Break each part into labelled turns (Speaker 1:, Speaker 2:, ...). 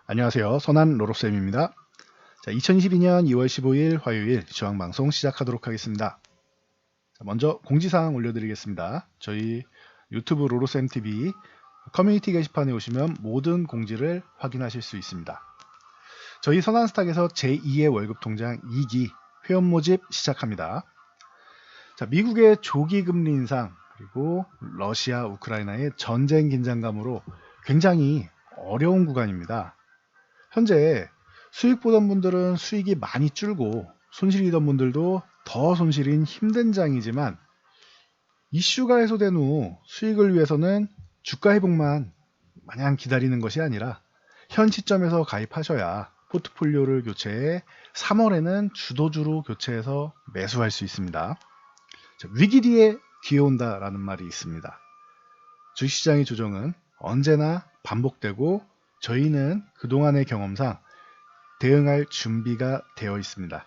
Speaker 1: 안녕하세요. 선한 로로쌤입니다. 자, 2022년 2월 15일 화요일 주황방송 시작하도록 하겠습니다. 자, 먼저 공지사항 올려드리겠습니다. 저희 유튜브 로로쌤TV 커뮤니티 게시판에 오시면 모든 공지를 확인하실 수 있습니다. 저희 선한스탁에서 제2의 월급 통장 2기 회원 모집 시작합니다. 자, 미국의 조기 금리 인상 그리고 러시아, 우크라이나의 전쟁 긴장감으로 굉장히 어려운 구간입니다. 현재 수익 보던 분들은 수익이 많이 줄고 손실이던 분들도 더 손실인 힘든 장이지만 이슈가 해소된 후 수익을 위해서는 주가 회복만 마냥 기다리는 것이 아니라 현 시점에서 가입하셔야 포트폴리오를 교체해 3월에는 주도주로 교체해서 매수할 수 있습니다. 자, 위기 뒤에 기회 온다라는 말이 있습니다. 주식시장의 조정은 언제나 반복되고 저희는 그동안의 경험상 대응할 준비가 되어 있습니다.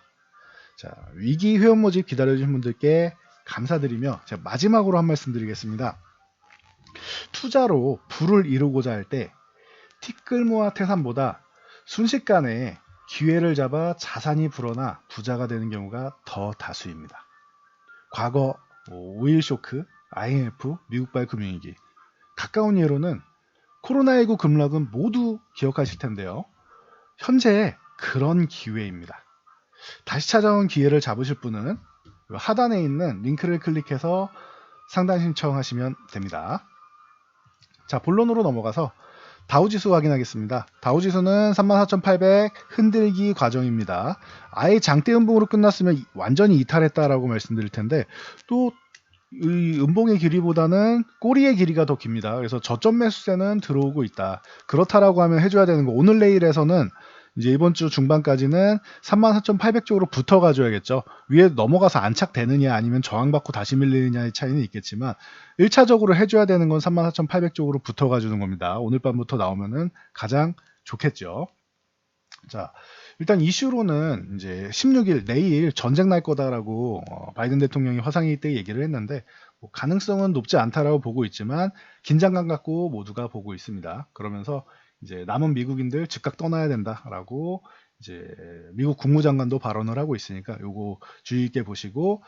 Speaker 1: 자, 위기 회원 모집 기다려주신 분들께 감사드리며 제가 마지막으로 한 말씀 드리겠습니다. 투자로 부를 이루고자 할 때 티끌모아 태산보다 순식간에 기회를 잡아 자산이 불어나 부자가 되는 경우가 더 다수입니다. 과거 오일 쇼크, IMF, 미국발 금융위기, 가까운 예로는 코로나19 급락은 모두 기억하실 텐데요. 현재 그런 기회입니다. 다시 찾아온 기회를 잡으실 분은 하단에 있는 링크를 클릭해서 상담 신청하시면 됩니다. 자, 본론으로 넘어가서 다우지수 확인하겠습니다. 다우지수는 34,800 흔들기 과정입니다. 아예 장대 음봉으로 끝났으면 완전히 이탈했다라고 말씀드릴 텐데 또 이 음봉의 길이보다는 꼬리의 길이가 더 깁니다. 그래서 저점 매수세는 들어오고 있다. 그렇다라고 하면 해줘야 되는 거. 오늘 내일에서는 이제 이번 주 중반까지는 34,800 쪽으로 붙어 가줘야겠죠. 위에 넘어가서 안착되느냐 아니면 저항받고 다시 밀리느냐의 차이는 있겠지만 1차적으로 해줘야 되는 건 34,800 쪽으로 붙어 가주는 겁니다. 오늘 밤부터 나오면은 가장 좋겠죠. 자, 일단 이슈로는 이제 16일 내일 전쟁 날 거다라고 바이든 대통령이 화상회의 때 얘기를 했는데 뭐 가능성은 높지 않다라고 보고 있지만 긴장감 갖고 모두가 보고 있습니다. 그러면서 이제 남은 미국인들 즉각 떠나야 된다라고 이제 미국 국무장관도 발언을 하고 있으니까 요거 주의 있게 보시고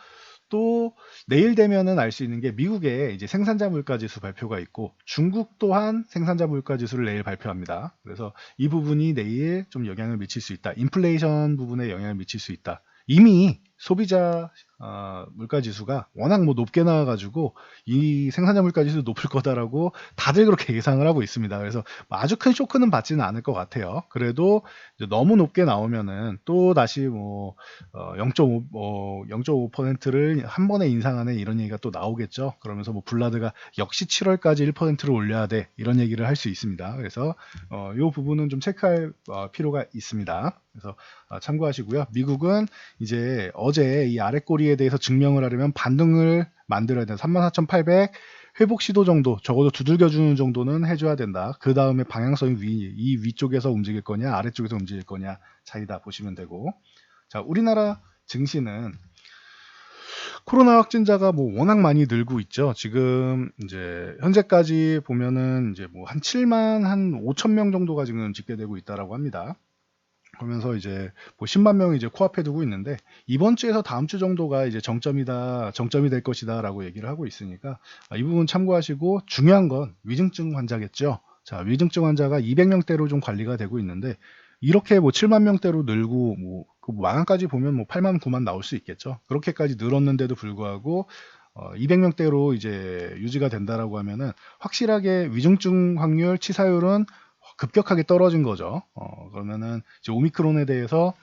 Speaker 1: 또 내일 되면은 알 수 있는 게 미국의 이제 생산자 물가 지수 발표가 있고 중국 또한 생산자 물가 지수를 내일 발표합니다. 그래서 이 부분이 내일 좀 영향을 미칠 수 있다. 인플레이션 부분에 영향을 미칠 수 있다. 이미 소비자 물가 지수가 워낙 뭐 높게 나와가지고 이 생산자 물가 지수 높을 거다라고 다들 그렇게 예상을 하고 있습니다. 그래서 아주 큰 쇼크는 받지는 않을 것 같아요. 그래도 이제 너무 높게 나오면은 또 다시 뭐 0.5%를 한 번에 인상하네 이런 얘기가 또 나오겠죠. 그러면서 뭐 블라드가 역시 7월까지 1%를 올려야 돼 이런 얘기를 할 수 있습니다. 그래서 이 부분은 좀 체크할 필요가 있습니다. 그래서 참고하시고요. 미국은 이제 어제 이 아랫꼬리에 대해서 증명을 하려면 반등을 만들어야 된다. 34,800 회복 시도 정도 적어도 두들겨주는 정도는 해줘야 된다. 그 다음에 방향성이 이 위쪽에서 움직일 거냐 아래쪽에서 움직일 거냐 차이다 보시면 되고 자, 우리나라 증시는 코로나 확진자가 뭐 워낙 많이 늘고 있죠. 지금 이제 현재까지 보면은 이제 뭐 한 7만 한 5천 명 정도가 지금 집계되고 있다라고 합니다. 그러면서 이제 뭐 10만 명이 이제 코앞에 두고 있는데 이번 주에서 다음 주 정도가 이제 정점이 될 것이다라고 얘기를 하고 있으니까 이 부분 참고하시고 중요한 건 위중증 환자겠죠. 자, 위중증 환자가 200명대로 좀 관리가 되고 있는데 이렇게 뭐 7만 명대로 늘고 뭐 그 마감까지 보면 뭐 8만 9만 나올 수 있겠죠. 그렇게까지 늘었는데도 불구하고 200명대로 이제 유지가 된다라고 하면은 확실하게 위중증 확률, 치사율은 급격하게 떨어진 거죠. 그러면은 이제 오미크론에 대해서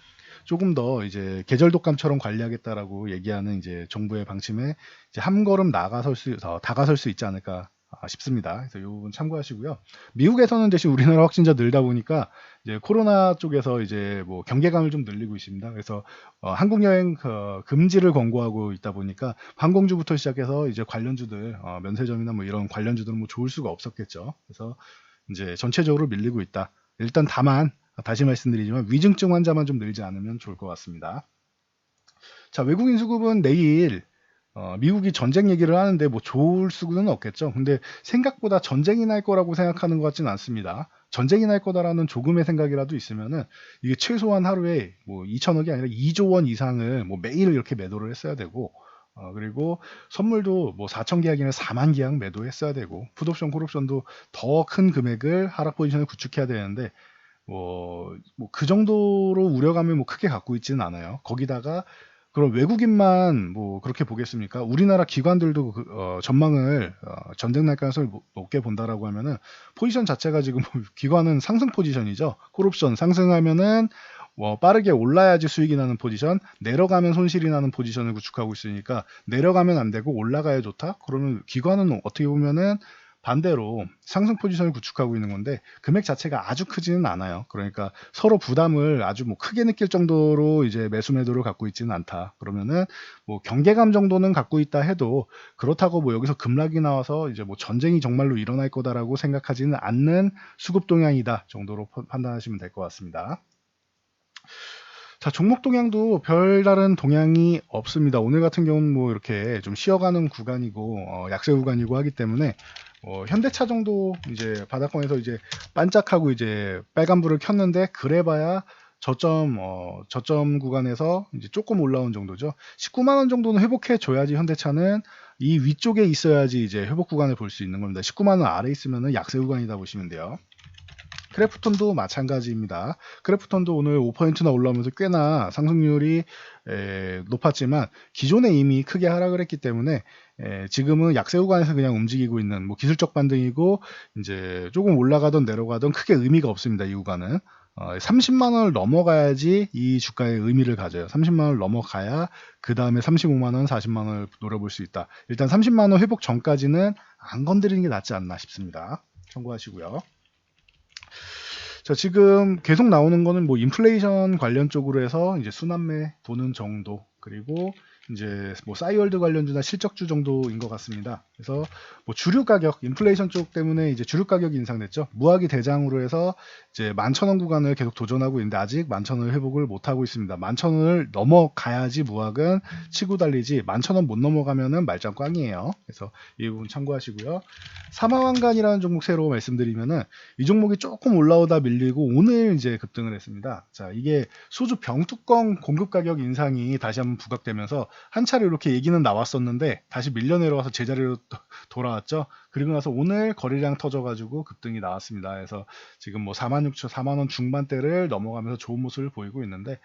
Speaker 1: 조금 더 이제 계절 독감처럼 관리하겠다라고 얘기하는 이제 정부의 방침에 이제 한 걸음 다가설 수 있지 않을까 싶습니다. 그래서 이 부분 참고하시고요. 미국에서는 대신 우리나라 확진자 늘다 보니까 이제 코로나 쪽에서 이제 뭐 경계감을 좀 늘리고 있습니다. 그래서 한국 여행 금지를 권고하고 있다 보니까 항공주부터 시작해서 이제 관련주들 면세점이나 뭐 이런 관련주들은 뭐 좋을 수가 없었겠죠. 그래서 이제 전체적으로 밀리고 있다. 일단 다만 다시 말씀드리지만 위중증 환자만 좀 늘지 않으면 좋을 것 같습니다. 자, 외국인 수급은 내일 미국이 전쟁 얘기를 하는데 뭐 좋을 수는 없겠죠. 근데 생각보다 전쟁이 날 거라고 생각하는 것 같지는 않습니다. 전쟁이 날 거다라는 조금의 생각이라도 있으면은 이게 최소한 하루에 뭐 2천억이 아니라 2조 원 이상을 뭐 매일 이렇게 매도를 했어야 되고, 그리고 선물도 뭐 4천 계약이나 4만 계약 매도했어야 되고, 풋옵션, 콜옵션도 더 큰 금액을 하락 포지션을 구축해야 되는데 뭐 그 정도로 우려감을 뭐 크게 갖고 있지는 않아요. 거기다가 그럼 외국인만 뭐 그렇게 보겠습니까? 우리나라 기관들도 전망을 전쟁 날 가능성을 높게 본다라고 하면은 포지션 자체가 지금 기관은 상승 포지션이죠. 콜옵션 상승하면은 뭐 빠르게 올라야지 수익이 나는 포지션, 내려가면 손실이 나는 포지션을 구축하고 있으니까 내려가면 안 되고 올라가야 좋다. 그러면 기관은 어떻게 보면은 반대로 상승 포지션을 구축하고 있는 건데 금액 자체가 아주 크지는 않아요. 그러니까 서로 부담을 아주 뭐 크게 느낄 정도로 이제 매수 매도를 갖고 있지는 않다. 그러면은 뭐 경계감 정도는 갖고 있다 해도 그렇다고 뭐 여기서 급락이 나와서 이제 뭐 전쟁이 정말로 일어날 거다라고 생각하지는 않는 수급 동향이다 정도로 판단하시면 될 것 같습니다. 자, 종목 동향도 별다른 동향이 없습니다. 오늘 같은 경우는 뭐 이렇게 좀 쉬어가는 구간이고 약세 구간이고 하기 때문에 현대차 정도 이제 바닥권에서 이제 반짝하고 이제 빨간불을 켰는데 그래봐야 저점 구간에서 이제 조금 올라온 정도죠. 19만 원 정도는 회복해 줘야지 현대차는 이 위쪽에 있어야지 이제 회복 구간을 볼 수 있는 겁니다. 19만 원 아래 있으면은 약세 구간이다 보시면 돼요. 크래프톤도 마찬가지입니다. 크래프톤도 오늘 5%나 올라오면서 꽤나 상승률이 높았지만 기존에 이미 크게 하락을 했기 때문에 지금은 약세 구간에서 그냥 움직이고 있는 뭐 기술적 반등이고 이제 조금 올라가던 내려가던 크게 의미가 없습니다. 이 구간은 30만 원을 넘어가야지 이 주가의 의미를 가져요. 30만 원을 넘어가야 그 다음에 35만 원, 40만 원을 노려볼 수 있다. 일단 30만 원 회복 전까지는 안 건드리는 게 낫지 않나 싶습니다. 참고하시고요. 자, 지금 계속 나오는 거는 뭐 인플레이션 관련 쪽으로 해서 이제 순환매 도는 정도, 그리고 이제 뭐 싸이월드 관련주나 실적주 정도인 것 같습니다. 그래서 뭐 주류 가격, 인플레이션 쪽 때문에 이제 주류 가격이 인상됐죠. 무화기 대장으로 해서 이제 11,000원 구간을 계속 도전하고 있는데 아직 11,000원을 회복을 못 하고 있습니다. 11,000원을 넘어가야지 무화은 치고 달리지 11,000원 못 넘어가면은 말짱 꽝이에요. 그래서 이 부분 참고하시고요. 사마왕간이라는 종목 새로 말씀드리면은 이 종목이 조금 올라오다 밀리고 오늘 이제 급등을 했습니다. 자, 이게 소주 병뚜껑 공급 가격 인상이 다시 한번 부각되면서 한 차례 이렇게 얘기는 나왔었는데 다시 밀려 내려와서 제자리로 돌아왔죠. 그리고 나서 오늘 거래량 터져가지고 급등이 나왔습니다. 그래서 지금 뭐 46,000, 4만원 중반대를 넘어가면서 좋은 모습을 보이고 있는데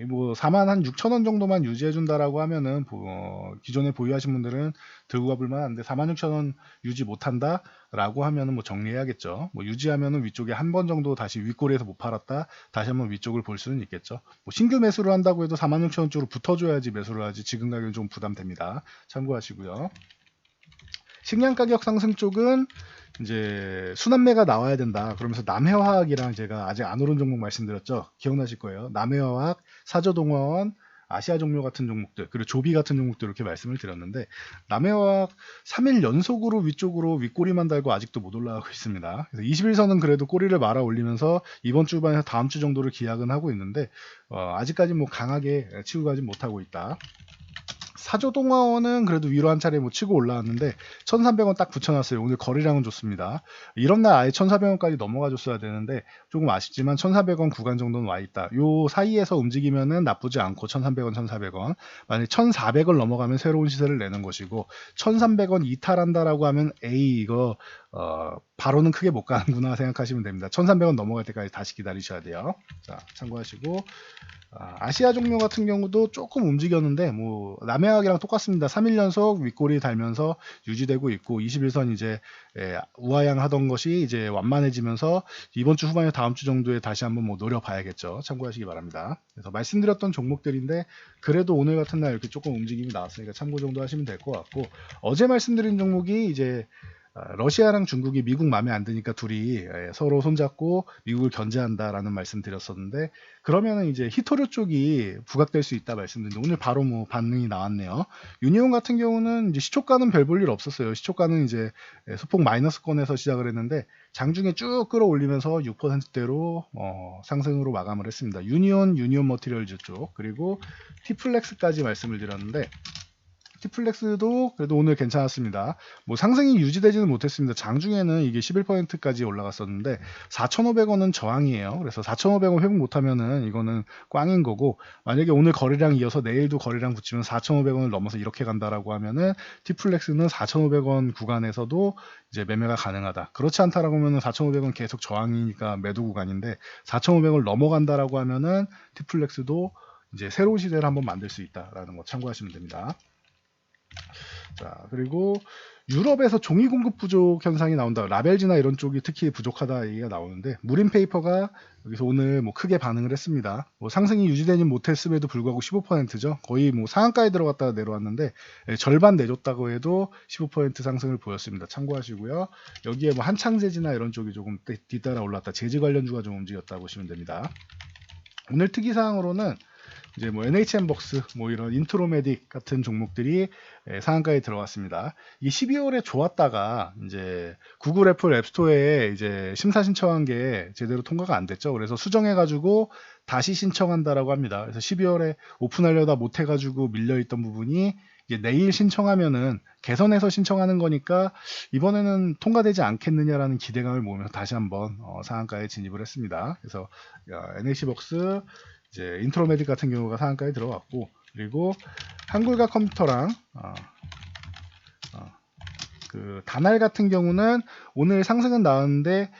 Speaker 1: 뭐 4만 한 6천 원 정도만 유지해 준다라고 하면은 기존에 보유하신 분들은 들고 가볼 만한데 4만 6천 원 유지 못한다라고 하면은 뭐 정리해야겠죠. 뭐 유지하면은 위쪽에 한 번 정도 다시 윗꼬리에서 못 팔았다 다시 한번 위쪽을 볼 수는 있겠죠. 뭐 신규 매수를 한다고 해도 4만 6천 원 쪽으로 붙어줘야지 매수를 하지 지금 가격은 좀 부담됩니다. 참고하시고요. 식량 가격 상승 쪽은 이제 순환매가 나와야 된다. 그러면서 남해화학이랑 제가 아직 안 오른 종목 말씀드렸죠. 기억나실 거예요. 남해화학, 사저동화원, 아시아종료 같은 종목들, 그리고 조비 같은 종목들 이렇게 말씀을 드렸는데 남해화학 3일 연속으로 위쪽으로 윗꼬리만 달고 아직도 못 올라가고 있습니다. 그래서 21선은 그래도 꼬리를 말아 올리면서 이번 주반에서 다음 주 정도를 기약은 하고 있는데 아직까지 뭐 강하게 치고 가지 못하고 있다. 사조동화원은 그래도 위로 한 차례 뭐 치고 올라왔는데 1,300원 딱 붙여놨어요. 오늘 거래량은 좋습니다. 이런 날 아예 1,400원까지 넘어가 줬어야 되는데 조금 아쉽지만 1,400원 구간 정도는 와 있다. 요 사이에서 움직이면은 나쁘지 않고 1,300원, 1,400원. 만약에 1,400원 넘어가면 새로운 시세를 내는 것이고 1,300원 이탈한다라고 하면 에이 이거 바로는 크게 못 가는구나 생각하시면 됩니다. 1,300원 넘어갈 때까지 다시 기다리셔야 돼요. 자, 참고하시고 아시아 종료 같은 경우도 조금 움직였는데 뭐 남해학이랑 똑같습니다. 3일 연속 윗꼬리 달면서 유지되고 있고 21선 이제 우하향 하던 것이 이제 완만해지면서 이번 주 후반에 다음 주 정도에 다시 한번 뭐 노려봐야겠죠. 참고하시기 바랍니다. 그래서 말씀드렸던 종목들인데 그래도 오늘 같은 날 이렇게 조금 움직임이 나왔으니까 참고 정도 하시면 될 것 같고 어제 말씀드린 종목이 이제 러시아랑 중국이 미국 마음에 안 드니까 둘이 서로 손잡고 미국을 견제한다라는 말씀 드렸었는데 그러면은 이제 히토류 쪽이 부각될 수 있다 말씀드렸는데 오늘 바로 뭐 반응이 나왔네요. 유니온 같은 경우는 이제 시초가는 별 볼 일 없었어요. 시초가는 이제 소폭 마이너스권에서 시작을 했는데 장중에 쭉 끌어올리면서 6%대로 상승으로 마감을 했습니다. 유니온 머티리얼즈 쪽 그리고 티플렉스까지 말씀을 드렸는데 티플렉스도 그래도 오늘 괜찮았습니다. 뭐 상승이 유지되지는 못했습니다. 장중에는 이게 11%까지 올라갔었는데 4,500원은 저항이에요. 그래서 4,500원 회복 못하면은 이거는 꽝인 거고, 만약에 오늘 거래량 이어서 내일도 거래량 붙이면 4,500원을 넘어서 이렇게 간다라고 하면은 티플렉스는 4,500원 구간에서도 이제 매매가 가능하다. 그렇지 않다라고 하면은 4,500원 계속 저항이니까 매도 구간인데 4,500을 넘어간다라고 하면은 티플렉스도 이제 새로운 시대를 한번 만들 수 있다라는 거 참고하시면 됩니다. 자, 그리고 유럽에서 종이 공급 부족 현상이 나온다. 라벨지나 이런 쪽이 특히 부족하다 얘기가 나오는데, 무림페이퍼가 여기서 오늘 뭐 크게 반응을 했습니다. 뭐 상승이 유지되지 못했음에도 불구하고 15%죠. 거의 뭐 상한가에 들어갔다가 내려왔는데 절반 내줬다고 해도 15% 상승을 보였습니다. 참고하시고요. 여기에 뭐 한창재지나 이런 쪽이 조금 뒤따라 올랐다. 재즈 관련주가 좀 움직였다고 보시면 됩니다. 오늘 특이사항으로는 이제 뭐 NHN벅스, 뭐 이런 인트로메딕 같은 종목들이 상한가에 들어왔습니다. 이 12월에 좋았다가 이제 구글, 애플 앱스토어에 이제 심사 신청한 게 제대로 통과가 안 됐죠. 그래서 수정해가지고 다시 신청한다라고 합니다. 그래서 12월에 오픈하려다 못해가지고 밀려있던 부분이 이제 내일 신청하면은 개선해서 신청하는 거니까 이번에는 통과되지 않겠느냐라는 기대감을 모으면서 다시 한번 상한가에 진입을 했습니다. 그래서 NH벅스, 이제 인트로메딕 같은 경우가 상한가에 들어왔고, 그리고 한글과 컴퓨터랑 그 다날 같은 경우는 오늘 상승은 나왔는데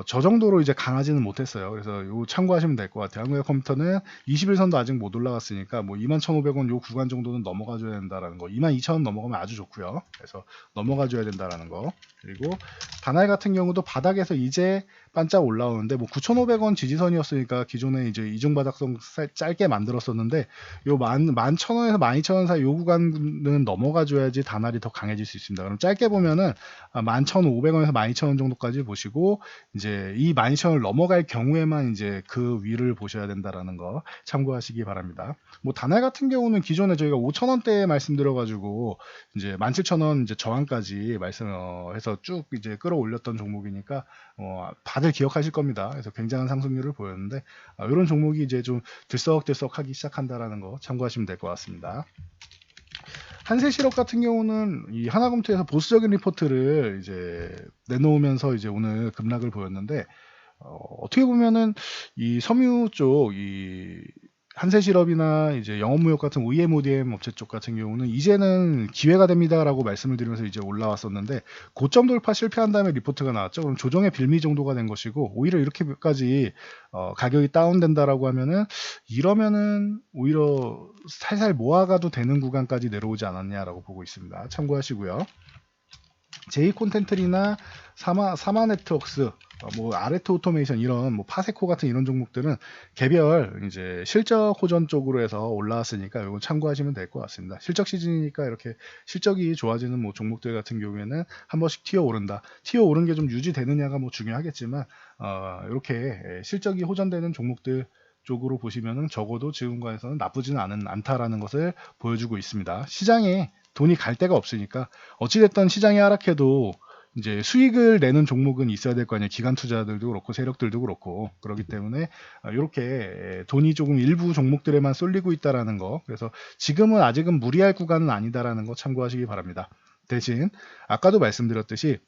Speaker 1: 저 정도로 이제 강하지는 못했어요. 그래서 이거 참고하시면 될 것 같아요. 한국의 컴퓨터는 21선도 아직 못 올라갔으니까 뭐 21,500원 요 구간 정도는 넘어가줘야 된다라는 거. 22,000원 넘어가면 아주 좋고요. 그래서 넘어가줘야 된다라는 거. 그리고 다날 같은 경우도 바닥에서 이제 반짝 올라오는데 뭐 9,500원 지지선이었으니까 기존에 이제 이중바닥성 짧게 만들었었는데 요 11,000원에서 12,000원 사이 요 구간은 넘어가줘야지 다날이 더 강해질 수 있습니다. 그럼 짧게 보면은 11,500원에서 12,000원 정도까지 보시고 이제 이 12,000원을 넘어갈 경우에만 이제 그 위를 보셔야 된다라는 거 참고하시기 바랍니다. 뭐 다날 같은 경우는 기존에 저희가 5,000원대에 말씀드려가지고 이제 17,000원 이제 저항까지 말씀해서 쭉 이제 끌어올렸던 종목이니까 다들 기억하실 겁니다. 그래서 굉장한 상승률을 보였는데 이런 종목이 이제 좀 들썩들썩하기 시작한다라는 거 참고하시면 될 것 같습니다. 한세실업 같은 경우는 이 하나검토에서 보수적인 리포트를 이제 내놓으면서 이제 오늘 급락을 보였는데 어떻게 보면은 이 섬유 쪽 이 한세실업이나 이제 영업무역 같은 OEM, ODM 업체 쪽 같은 경우는 이제는 기회가 됩니다라고 말씀을 드리면서 이제 올라왔었는데 고점 돌파 실패한 다음에 리포트가 나왔죠. 그럼 조정의 빌미 정도가 된 것이고 오히려 이렇게까지 가격이 다운된다라고 하면은 이러면은 오히려 살살 모아가도 되는 구간까지 내려오지 않았냐라고 보고 있습니다. 참고하시고요. 제이콘텐트리나 사마네트웍스, 뭐 아레트 오토메이션 이런 뭐 파세코 같은 이런 종목들은 개별 이제 실적 호전 쪽으로 해서 올라왔으니까 이거 참고하시면 될 것 같습니다. 실적 시즌이니까 이렇게 실적이 좋아지는 뭐 종목들 같은 경우에는 한 번씩 튀어 오른다. 튀어 오른 게 좀 유지되느냐가 뭐 중요하겠지만 이렇게 실적이 호전되는 종목들 쪽으로 보시면은 적어도 지금과에서는 나쁘지는 않다라는 것을 보여주고 있습니다. 시장에 돈이 갈 데가 없으니까 어찌됐든 시장이 하락해도 이제 수익을 내는 종목은 있어야 될 거 아니에요. 기관 투자들도 그렇고 세력들도 그렇고 그렇기 때문에 이렇게 돈이 조금 일부 종목들에만 쏠리고 있다라는 거. 그래서 지금은 아직은 무리할 구간은 아니다라는 거 참고하시기 바랍니다. 대신 아까도 말씀드렸듯이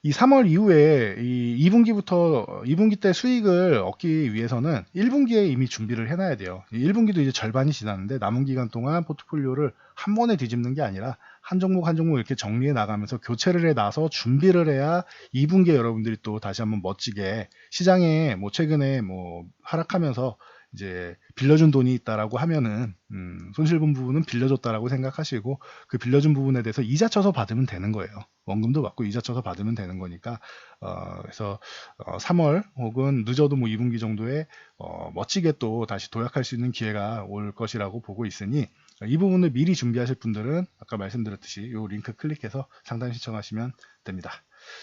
Speaker 1: 이 3월 이후에 이 2분기 때 수익을 얻기 위해서는 1분기에 이미 준비를 해놔야 돼요. 1분기도 이제 절반이 지났는데 남은 기간 동안 포트폴리오를 한 번에 뒤집는 게 아니라 한 종목 한 종목 이렇게 정리해 나가면서 교체를 해 나서 준비를 해야 2분기에 여러분들이 또 다시 한번 멋지게 시장에 뭐 최근에 뭐 하락하면서 이제 빌려준 돈이 있다라고 하면은 손실 본 부분은 빌려줬다라고 생각하시고 그 빌려준 부분에 대해서 이자 쳐서 받으면 되는 거예요. 원금도 받고 이자 쳐서 받으면 되는 거니까 그래서 3월 혹은 늦어도 뭐 2분기 정도에 멋지게 또 다시 도약할 수 있는 기회가 올 것이라고 보고 있으니 이 부분을 미리 준비하실 분들은 아까 말씀드렸듯이 이 링크 클릭해서 상담 신청하시면 됩니다.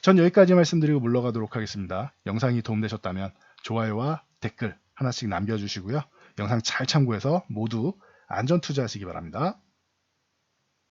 Speaker 1: 전 여기까지 말씀드리고 물러가도록 하겠습니다. 영상이 도움되셨다면 좋아요와 댓글 하나씩 남겨주시고요. 영상 잘 참고해서 모두 안전 투자하시기 바랍니다.